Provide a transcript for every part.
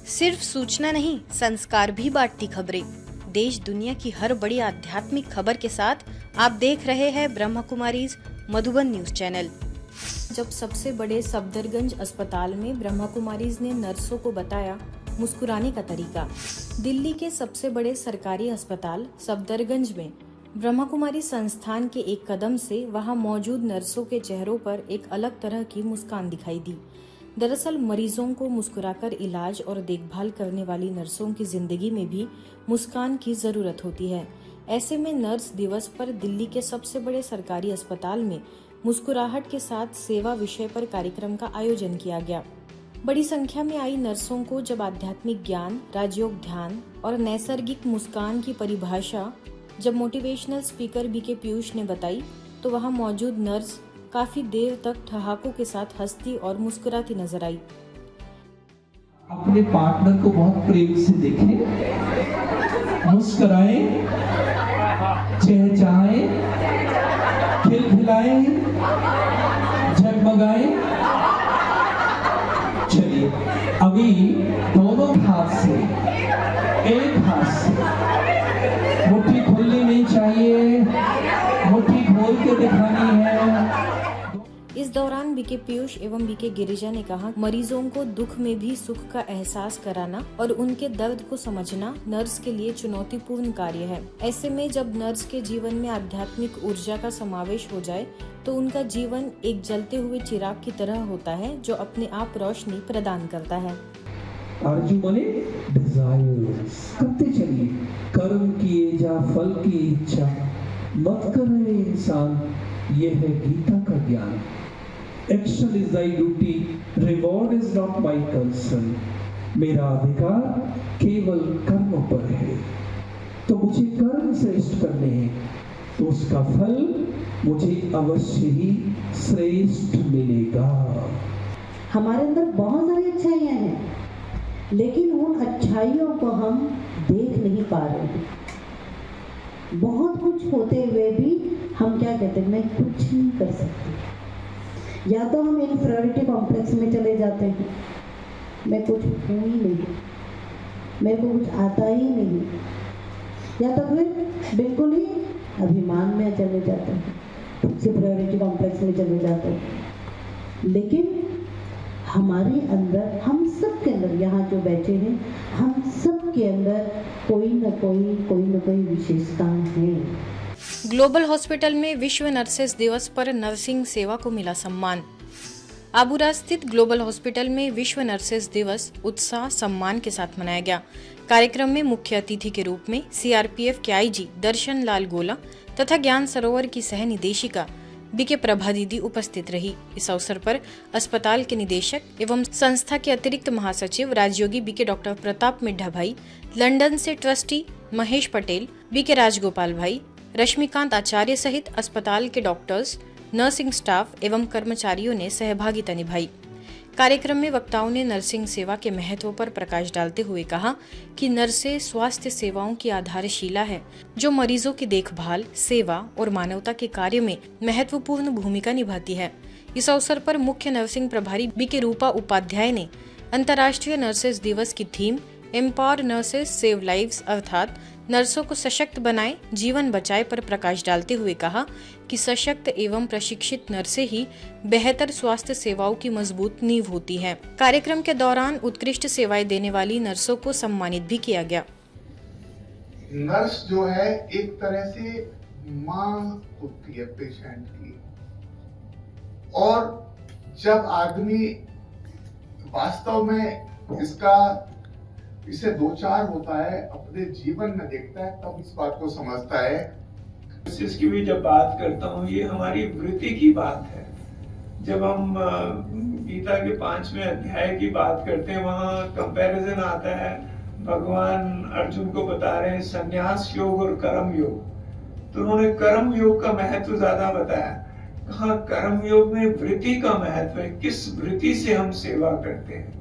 सिर्फ सूचना नहीं, संस्कार भी बांटती खबरें। देश दुनिया की हर बड़ी आध्यात्मिक खबर के साथ आप देख रहे हैं ब्रह्म कुमारीज मधुबन न्यूज चैनल। जब सबसे बड़े सफदरगंज अस्पताल में ब्रह्म कुमारीज ने नर्सों को बताया मुस्कुराने का तरीका। दिल्ली के सबसे बड़े सरकारी अस्पताल सफदरगंज में ब्रह्म कुमारी संस्थान के एक कदम से वहां मौजूद नर्सों के चेहरों पर एक अलग तरह की मुस्कान दिखाई दी। दरअसल मरीजों को मुस्कुराकर इलाज और देखभाल करने वाली नर्सों की जिंदगी में भी मुस्कान की जरूरत होती है। ऐसे में नर्स दिवस पर दिल्ली के सबसे बड़े सरकारी अस्पताल में मुस्कुराहट के साथ सेवा विषय पर कार्यक्रम का आयोजन किया गया। बड़ी संख्या में आई नर्सों को जब आध्यात्मिक ज्ञान, राजयोग ध्यान और नैसर्गिक मुस्कान की परिभाषा जब मोटिवेशनल स्पीकर बीके पीयूष ने बताई, तो वहां मौजूद नर्स काफी देर तक ठहाकों के साथ हंसती और मुस्कुराती नजर आई। अपने पार्टनर को बहुत प्रेम से देखें, मुस्कुराएं, चहचहाएं, खिलखिलाएं, झगमगाएं। चलिए अभी दोनों हाथ से, एक हाथ से मुट्ठी खुलनी नहीं चाहिए, मुट्ठी खोल के दिखानी है। इस दौरान बीके पीयूष एवं बीके गिरिजा ने कहा, मरीजों को दुख में भी सुख का एहसास कराना और उनके दर्द को समझना नर्स के लिए चुनौतीपूर्ण कार्य है। ऐसे में जब नर्स के जीवन में आध्यात्मिक ऊर्जा का समावेश हो जाए तो उनका जीवन एक जलते हुए चिराग की तरह होता है जो अपने आप रोशनी प्रदान करता है। आरजू माने डिजायर्स, करते चलिए, कर्म किए जा फल की इच्छा मत करे इंसान, ये है गीता का ज्ञान। Action is thy duty, reward is not my concern। मेरा अधिकार केवल कर्म पर है, तो मुझे कर्म श्रेष्ठ करने हैं, तो उसका फल मुझे अवश्य ही श्रेष्ठ मिलेगा। हमारे अंदर बहुत सारी अच्छाइयाँ हैं, लेकिन उन अच्छाइयों को हम देख नहीं पा रहे हैं। बहुत कुछ होते हुए भी हम क्या कहते हैं, मैं कुछ नहीं कर सकती। या तो हम इन्फीरियरिटी कॉम्प्लेक्स में चले जाते हैं, मैं कुछ हूँ ही नहीं, मेरे को कुछ आता ही नहीं, या तो फिर बिल्कुल ही अभिमान में चले जाते हैं, सुपीरियरिटी कॉम्प्लेक्स में चले जाते हैं। लेकिन हमारे अंदर, हम सब के अंदर, यहाँ जो बैठे हैं, हम सब के अंदर कोई न कोई विशेषता है। ग्लोबल हॉस्पिटल में विश्व नर्सेस दिवस पर नर्सिंग सेवा को मिला सम्मान। आबूरा स्थित ग्लोबल हॉस्पिटल में विश्व नर्सेस दिवस उत्साह सम्मान के साथ मनाया गया। कार्यक्रम में मुख्य अतिथि के रूप में सीआरपीएफ के आईजी दर्शन लाल गोला तथा ज्ञान सरोवर की सह निदेशिका बीके प्रभा दीदी उपस्थित रही। इस अवसर पर अस्पताल के निदेशक एवं संस्था के अतिरिक्त महासचिव राजयोगी बीके डॉक्टर प्रताप मिड्ढा भाई, लंदन से ट्रस्टी महेश पटेल, बीके राजगोपाल भाई, रश्मिकांत आचार्य सहित अस्पताल के डॉक्टर्स, नर्सिंग स्टाफ एवं कर्मचारियों ने सहभागिता निभाई। कार्यक्रम में वक्ताओं ने नर्सिंग सेवा के महत्व पर प्रकाश डालते हुए कहा कि नर्सें स्वास्थ्य सेवाओं की आधारशिला है, जो मरीजों की देखभाल, सेवा और मानवता के कार्य में महत्वपूर्ण भूमिका निभाती है। इस अवसर पर मुख्य नर्सिंग प्रभारी बीके रूपा उपाध्याय ने अंतर्राष्ट्रीय नर्सेस दिवस की theme empower nurses save lives अर्थात नर्सों को सशक्त बनाए, जीवन बचाए पर प्रकाश डालते हुए कहा कि सशक्त एवं प्रशिक्षित नर्सें ही बेहतर स्वास्थ्य सेवाओं की मजबूत नींव होती हैं। कार्यक्रम के दौरान उत्कृष्ट सेवाएं देने वाली नर्सों को सम्मानित भी किया गया। नर्स जो है एक तरह से माँ होती है पेशेंट की, और जब आदमी वास्तव में इसे दो चार होता है, अपने जीवन में देखता है, तब इस बात को समझता है। इसकी भी जब बात करता हूँ, ये हमारी वृत्ति की बात है। जब हम गीता के 5वें अध्याय की बात करते हैं, वहाँ कंपैरिजन आता है, भगवान अर्जुन को बता रहे हैं संन्यास योग और कर्म योग। तो उन्होंने कर्म योग का महत्व ज्यादा बताया। कहा कर्म योग में वृत्ति का महत्व है, किस वृत्ति से हम सेवा करते हैं।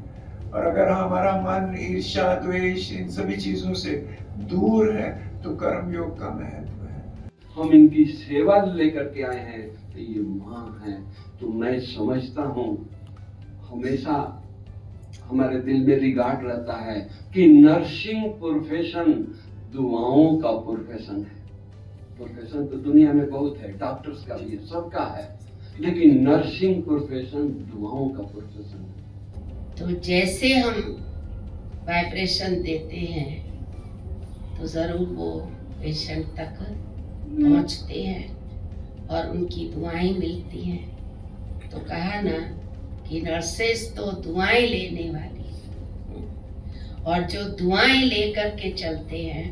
और अगर हमारा मन ईर्ष्या, द्वेष, इन सभी चीजों से दूर है, तो कर्म योग का महत्व है। हम इनकी सेवा लेकर के आए हैं, तो ये माँ है। तो मैं समझता हूँ हमेशा हमारे दिल में रिगार्ड रहता है कि नर्सिंग प्रोफेशन दुआओं का प्रोफेशन है। प्रोफेशन तो दुनिया में बहुत है, डॉक्टर्स का भी है, सबका है, लेकिन नर्सिंग प्रोफेशन दुआओं का प्रोफेशन है। तो जैसे हम वाइब्रेशन देते हैं तो ज़रूर वो पेशेंट तक पहुंचते हैं और उनकी दुआएं मिलती हैं। तो कहा ना कि नर्सेस तो दुआएं लेने वाली हैं, और जो दुआएं लेकर के चलते हैं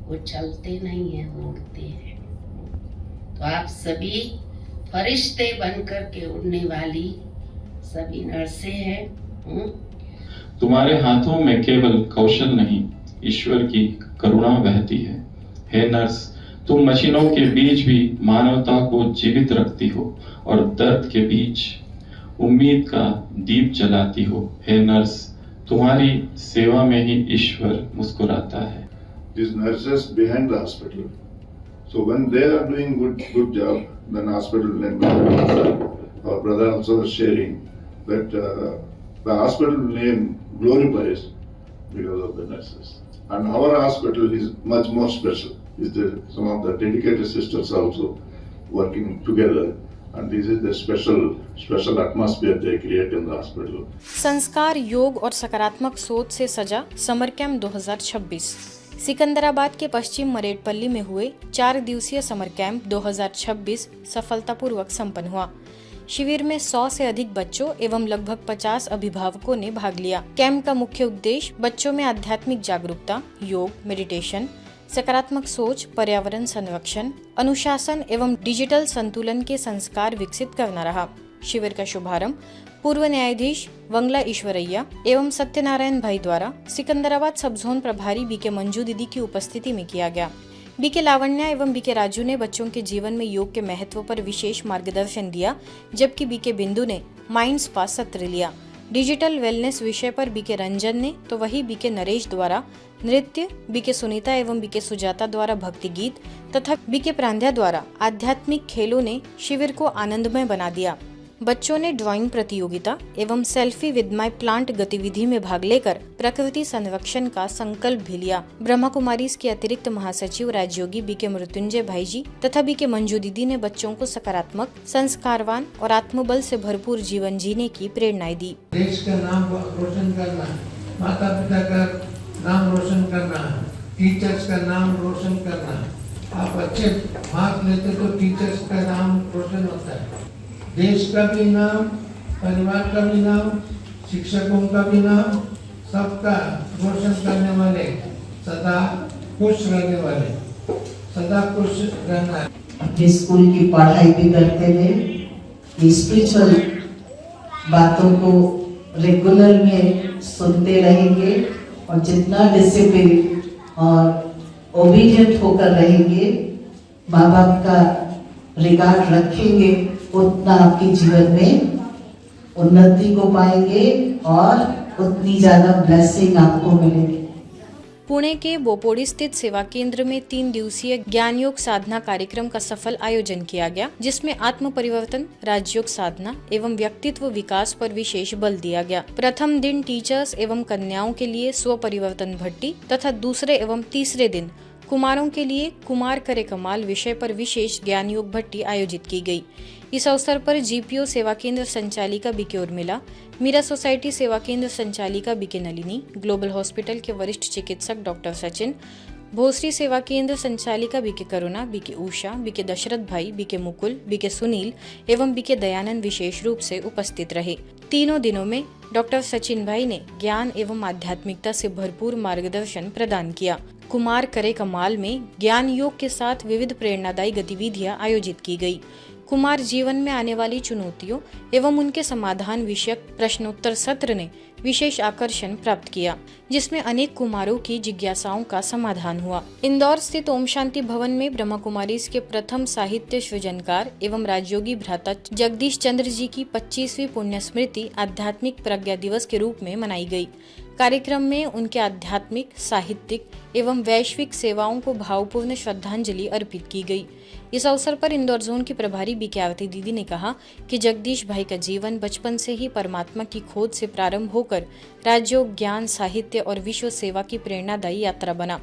वो चलते नहीं हैं, वो उड़ते हैं। तो आप सभी फरिश्ते बनकर के उड़ने वाली सभी नर्सें हैं। तुम्हारे हाथों में केवल कौशल नहीं, ईश्वर की करुणा बहती है। हे नर्स, तुम मशीनों के बीच भी मानवता को जीवित रखती हो और दर्द के बीच उम्मीद का दीप जलाती हो। हे नर्स, तुम्हारी सेवा में ही ईश्वर मुस्कुराता है। These nurses behind the hospital. So when they are doing good job, then hospital name, our brother also was sharing that the hospital name glorifies because of the nurses. And our hospital is much more special. Is there some of the dedicated sisters also working together, and this is the special atmosphere they create in the hospital. संस्कार, योग और सकारात्मक सोच से सजा summer camp 2026। Secunderabad के पश्चिम मरेडपल्ली में हुए 4 दिवसीय समर कैंप 2026 सफलतापूर्वक संपन्न हुआ। शिविर में 100 से अधिक बच्चों एवं लगभग 50 अभिभावकों ने भाग लिया। कैंप का मुख्य उद्देश्य बच्चों में आध्यात्मिक जागरूकता, योग, मेडिटेशन, सकारात्मक सोच, पर्यावरण संरक्षण, अनुशासन एवं डिजिटल संतुलन के संस्कार विकसित करना रहा। शिविर का शुभारंभ पूर्व न्यायाधीश वंगला ईश्वरैया एवं सत्यनारायण भाई द्वारा सिकंदराबाद सब जोन प्रभारी बीके मंजू दीदी की उपस्थिति में किया गया। बीके लावण्या एवं बीके राजू ने बच्चों के जीवन में योग के महत्व पर विशेष मार्गदर्शन दिया, जबकि बीके बिंदु ने माइंड स्पा सत्र लिया। डिजिटल वेलनेस विषय पर बीके रंजन ने तो वही बीके नरेश द्वारा नृत्य, बीके सुनीता एवं बीके सुजाता द्वारा भक्ति गीत तथा बीके प्रांध्या द्वारा आध्यात्मिक खेलों ने शिविर को आनंदमय बना दिया। बच्चों ने ड्राइंग प्रतियोगिता एवं सेल्फी विद माय प्लांट गतिविधि में भाग लेकर प्रकृति संरक्षण का संकल्प भी लिया। ब्रह्मा कुमारीज के अतिरिक्त महासचिव राजयोगी बीके मृत्युंजय भाई जी तथा बीके मंजू दीदी ने बच्चों को सकारात्मक, संस्कारवान और आत्मबल से भरपूर जीवन जीने की प्रेरणाएं दी। देश का नाम रोशन करना, माता पिता का नाम रोशन करना, टीचर्स का नाम रोशन करना। आप अच्छे मार्क्स लेते तो टीचर्स का नाम रोशन होता है, देश का भी नाम, परिवार का भी नाम, शिक्षकों का भी नाम, सबका रोशन करने वाले, सदा खुश रहने वाले, सदा खुश रहना। अपने स्कूल की पढ़ाई भी करते हुए स्पिरिचुअल बातों को रेगुलर में सुनते रहेंगे और जितना डिसिप्लिन और ओबीडियंट होकर रहेंगे, माँ बाप का रिगार्ड रखेंगे, उतना आपके जीवन में उन्नति को पाएंगे और उतनी ज्यादा ब्लेसिंग आपको मिलेगी। पुणे के बोपोडी स्थित सेवा केंद्र में 3 दिवसीय ज्ञान योग साधना कार्यक्रम का सफल आयोजन किया गया, जिसमें आत्म परिवर्तन, राजयोग साधना एवं व्यक्तित्व विकास पर विशेष बल दिया गया। प्रथम दिन टीचर्स एवं कन्याओं के लिए स्व परिवर्तन भट्टी तथा दूसरे एवं तीसरे दिन कुमारों के लिए कुमार करे कमाल विषय पर विशेष ज्ञान योग भट्टी आयोजित की गई। इस अवसर पर जीपीओ सेवा केंद्र संचालिका बीके उर्मिला, मीरा सोसाइटी सेवा केंद्र संचालिका बीके नलिनी, ग्लोबल हॉस्पिटल के वरिष्ठ चिकित्सक डॉक्टर सचिन, भोसरी सेवा केंद्र संचालिका बीके करुणा, बीके उषा, बीके दशरथ भाई, बीके मुकुल, बीके सुनील एवं बीके दयानंद विशेष रूप से उपस्थित रहे। तीनों दिनों में डॉक्टर सचिन भाई ने ज्ञान एवं आध्यात्मिकता से भरपूर मार्गदर्शन प्रदान किया। कुमार करे कमाल में ज्ञान योग के साथ विविध प्रेरणादायी गतिविधियां आयोजित की गई। कुमार जीवन में आने वाली चुनौतियों एवं उनके समाधान विषयक प्रश्नोत्तर सत्र ने विशेष आकर्षण प्राप्त किया, जिसमें अनेक कुमारों की जिज्ञासाओं का समाधान हुआ। इंदौर स्थित ओम शांति भवन में ब्रह्मा कुमारीज के प्रथम साहित्य सृजनकार एवं राजयोगी भ्राता जगदीश चंद्र जी की 25वीं पुण्य स्मृति आध्यात्मिक प्रज्ञा दिवस के रूप में मनाई गई। कार्यक्रम में उनके आध्यात्मिक, साहित्यिक एवं वैश्विक सेवाओं को भावपूर्ण श्रद्धांजलि अर्पित की गई। इस अवसर पर इंदौर जोन की प्रभारी बीके आरती दीदी ने कहा कि जगदीश भाई का जीवन बचपन से ही परमात्मा की खोज से प्रारंभ होकर राजयोग, ज्ञान, साहित्य और विश्व सेवा की प्रेरणादायी यात्रा बना।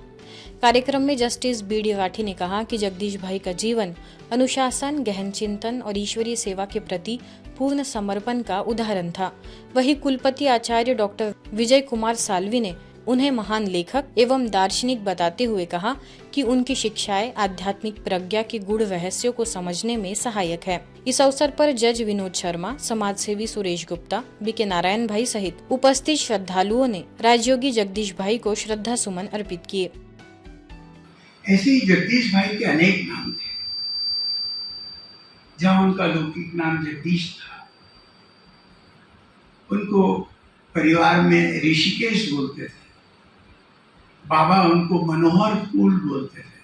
कार्यक्रम में जस्टिस बी.डी. राठी ने कहा कि जगदीश भाई का जीवन अनुशासन, गहन चिंतन और ईश्वरीय सेवा के प्रति पूर्ण समर्पण का उदाहरण था। वहीं कुलपति आचार्य डॉक्टर विजय कुमार साल्वी ने उन्हें महान लेखक एवं दार्शनिक बताते हुए कहा कि उनकी शिक्षाएं आध्यात्मिक प्रज्ञा के गूढ़ रहस्यों को समझने में सहायक है। इस अवसर पर जज विनोद शर्मा, समाजसेवी सुरेश गुप्ता, बीके नारायण भाई सहित उपस्थित श्रद्धालुओं ने राजयोगी जगदीश भाई को श्रद्धा सुमन अर्पित किए। ऐसे ही जगदीश भाई के अनेक नाम थे। जहाँ उनका लौकिक नाम जगदीश था, उनको परिवार में ऋषिकेश बोलते थे। बाबा उनको मनोहर फूल बोलते थे,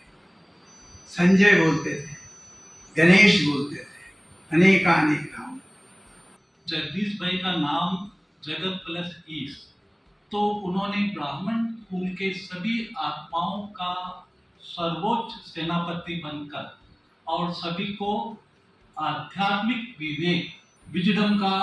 संजय बोलते थे, गणेश बोलते थे, अनेक नाम। जगदीश भाई का नाम जगत प्लस ईश, तो उन्होंने ब्राह्मण कुल के सभी आत्माओं का सर्वोच्च सेनापति बनकर और सभी को आध्यात्मिक विवेक, विजडम का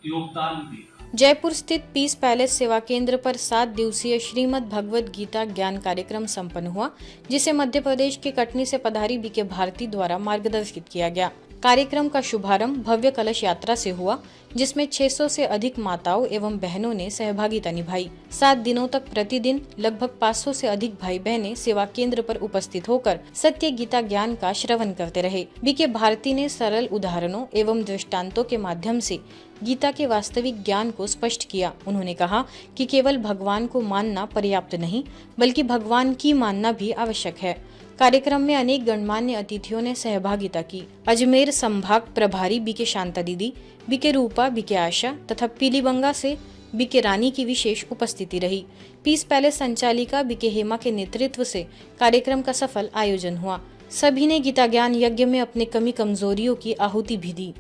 योगदान दिया। जयपुर स्थित पीस पैलेस सेवा केंद्र पर 7 दिवसीय श्रीमद् भगवद गीता ज्ञान कार्यक्रम संपन्न हुआ, जिसे मध्य प्रदेश के कटनी से पधारी बीके भारती द्वारा मार्गदर्शित किया गया। कार्यक्रम का शुभारंभ भव्य कलश यात्रा से हुआ, जिसमें 600 से अधिक माताओं एवं बहनों ने सहभागिता निभाई। 7 दिनों तक प्रतिदिन लगभग 500 से अधिक भाई बहनें सेवा केंद्र पर उपस्थित होकर सत्य गीता ज्ञान का श्रवण करते रहे। बीके भारती ने सरल उदाहरणों एवं दृष्टांतों के माध्यम से गीता के वास्तविक ज्ञान को स्पष्ट किया। उन्होंने कहा कि केवल भगवान को मानना पर्याप्त नहीं, बल्कि भगवान की मानना भी आवश्यक है। कार्यक्रम में अनेक गणमान्य अतिथियों ने सहभागिता की। अजमेर संभाग प्रभारी बीके शांता दीदी, बीके रूपा, बीके आशा तथा पीलीबंगा से बीके रानी की विशेष उपस्थिति रही। पीस पैलेस संचालिका बीके हेमा के नेतृत्व से कार्यक्रम का सफल आयोजन हुआ। सभी ने गीता ज्ञान यज्ञ में अपने कमी कमजोरियों की आहुति भी दी।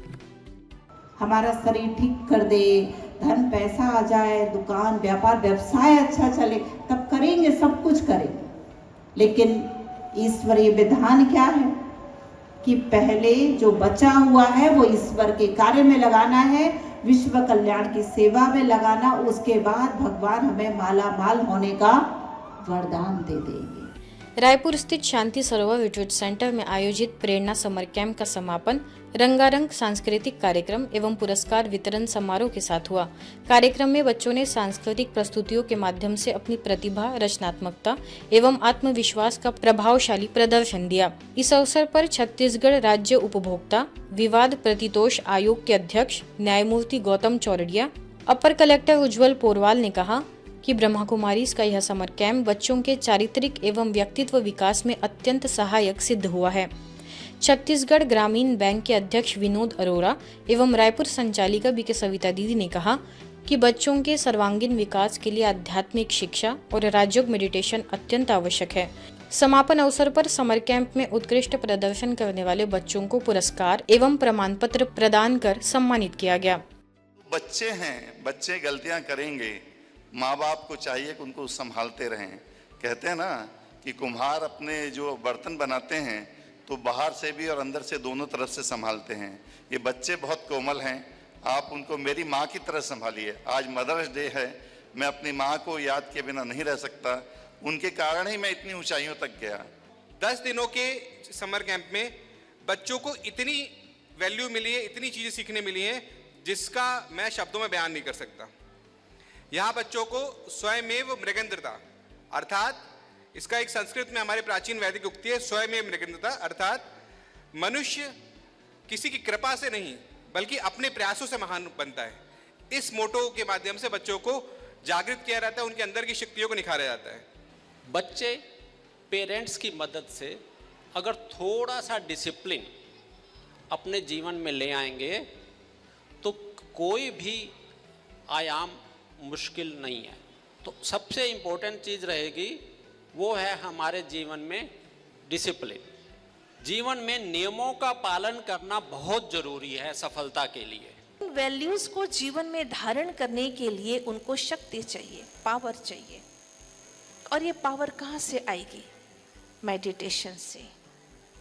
हमारा शरीर ठीक कर दे, धन पैसा आ जाए, दुकान व्यापार व्यवसाय अच्छा चले, तब करेंगे, सब कुछ करेंगे। लेकिन ईश्वरीय विधान क्या है कि पहले जो बचा हुआ है वो ईश्वर के कार्य में लगाना है, विश्व कल्याण की सेवा में लगाना। उसके बाद भगवान हमें माला माल होने का वरदान दे देंगे। रायपुर स्थित शांति सरोवर रिट्रीट सेंटर में आयोजित प्रेरणा समर कैंप का समापन रंगारंग सांस्कृतिक कार्यक्रम एवं पुरस्कार वितरण समारोह के साथ हुआ। कार्यक्रम में बच्चों ने सांस्कृतिक प्रस्तुतियों के माध्यम से अपनी प्रतिभा, रचनात्मकता एवं आत्मविश्वास का प्रभावशाली प्रदर्शन दिया। इस अवसर पर छत्तीसगढ़ राज्य उपभोक्ता विवाद प्रतितोष आयोग के अध्यक्ष न्यायमूर्ति गौतम चौरड़िया, अपर कलेक्टर उज्जवल पोरवाल ने कहा कि ब्रह्मा कुमारीज का यह समर कैंप बच्चों के चारित्रिक एवं व्यक्तित्व विकास में अत्यंत सहायक सिद्ध हुआ है। छत्तीसगढ़ ग्रामीण बैंक के अध्यक्ष विनोद अरोरा एवं रायपुर संचालिका बीके सविता दीदी ने कहा कि बच्चों के सर्वांगीण विकास के लिए आध्यात्मिक शिक्षा और राजयोग मेडिटेशन अत्यंत आवश्यक है। समापन अवसर पर समर कैंप में उत्कृष्ट प्रदर्शन करने वाले बच्चों को पुरस्कार एवं प्रमाण पत्र प्रदान कर सम्मानित किया गया। बच्चे हैं, बच्चे गलतियां करेंगे, माँ बाप को चाहिए कि उनको संभालते रहें। कहते हैं ना कि कुम्हार अपने जो बर्तन बनाते हैं तो बाहर से भी और अंदर से दोनों तरफ से संभालते हैं। ये बच्चे बहुत कोमल हैं, आप उनको मेरी माँ की तरह संभालिए। आज मदर्स डे है, मैं अपनी माँ को याद किए बिना नहीं रह सकता, उनके कारण ही मैं इतनी ऊंचाइयों तक गया। 10 दिनों के समर कैंप में बच्चों को इतनी वैल्यू मिली है, इतनी चीज़ें सीखने मिली हैं जिसका मैं शब्दों में बयान नहीं कर सकता। यहाँ बच्चों को स्वयमेव मृगेंद्रता, अर्थात इसका एक संस्कृत में हमारे प्राचीन वैदिक उक्ति है, स्वयमेव मृगेंद्रता, अर्थात मनुष्य किसी की कृपा से नहीं बल्कि अपने प्रयासों से महान बनता है। इस मोटो के माध्यम से बच्चों को जागृत किया जाता है, उनके अंदर की शक्तियों को निखारा जाता है। बच्चे पेरेंट्स की मदद से अगर थोड़ा सा डिसिप्लिन अपने जीवन में ले आएंगे तो कोई भी आयाम मुश्किल नहीं है। तो सबसे इम्पोर्टेंट चीज़ रहेगी वो है हमारे जीवन में डिसिप्लिन। जीवन में नियमों का पालन करना बहुत ज़रूरी है सफलता के लिए। वैल्यूज को जीवन में धारण करने के लिए उनको शक्ति चाहिए, पावर चाहिए। और ये पावर कहाँ से आएगी? मेडिटेशन से,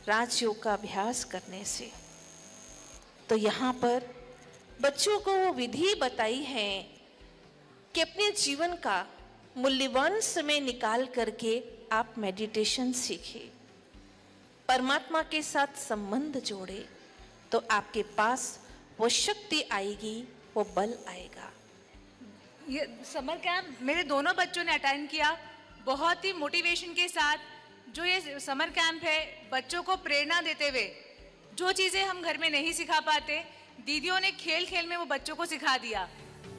राजयोग का अभ्यास करने से। तो यहाँ पर बच्चों को वो विधि बताई है कि अपने जीवन का मूल्यवान समय निकाल करके आप मेडिटेशन सीखें, परमात्मा के साथ संबंध जोड़े, तो आपके पास वो शक्ति आएगी, वो बल आएगा। ये समर कैंप मेरे दोनों बच्चों ने अटेंड किया, बहुत ही मोटिवेशन के साथ। जो ये समर कैंप है, बच्चों को प्रेरणा देते हुए जो चीज़ें हम घर में नहीं सिखा पाते, दीदियों ने खेल खेल में वो बच्चों को सिखा दिया।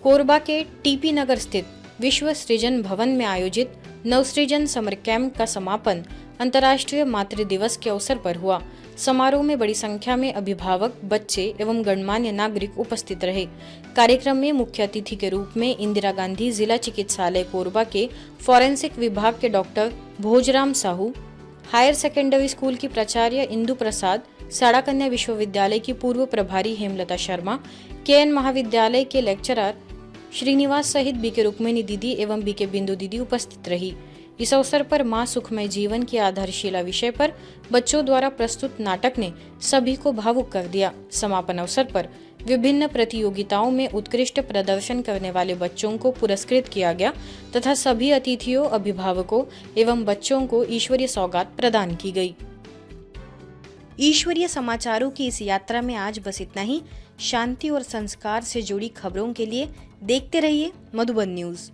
कोरबा के टीपी नगर स्थित विश्व सृजन भवन में आयोजित नवसृजन समर कैंप का समापन अंतर्राष्ट्रीय मातृ दिवस के अवसर पर हुआ। समारोह में बड़ी संख्या में अभिभावक, बच्चे एवं गणमान्य नागरिक उपस्थित रहे। कार्यक्रम में मुख्य अतिथि के रूप में इंदिरा गांधी जिला चिकित्सालय कोरबा के फॉरेंसिक विभाग के doctor Bhojram Sahu, higher secondary school की प्राचार्य इंदु प्रसाद, साड़ा कन्या विश्वविद्यालय की पूर्व प्रभारी हेमलता शर्मा, केएन महाविद्यालय के लेक्चरर श्रीनिवास सहित बीके रुक्मिणी दीदी एवं बीके बिंदु दीदी उपस्थित रही। इस अवसर पर मां सुखमय जीवन की आधारशिला विषय पर बच्चों द्वारा प्रस्तुत नाटक ने सभी को भावुक कर दिया। समापन अवसर पर विभिन्न प्रतियोगिताओं में उत्कृष्ट प्रदर्शन करने वाले बच्चों को पुरस्कृत किया गया तथा सभी अतिथियों, अभिभावकों एवं बच्चों को ईश्वरीय सौगात प्रदान की गई। ईश्वरीय समाचारों की इस यात्रा में आज बस इतना ही। शांति और संस्कार से जुड़ी खबरों के लिए देखते रहिए मधुबन न्यूज।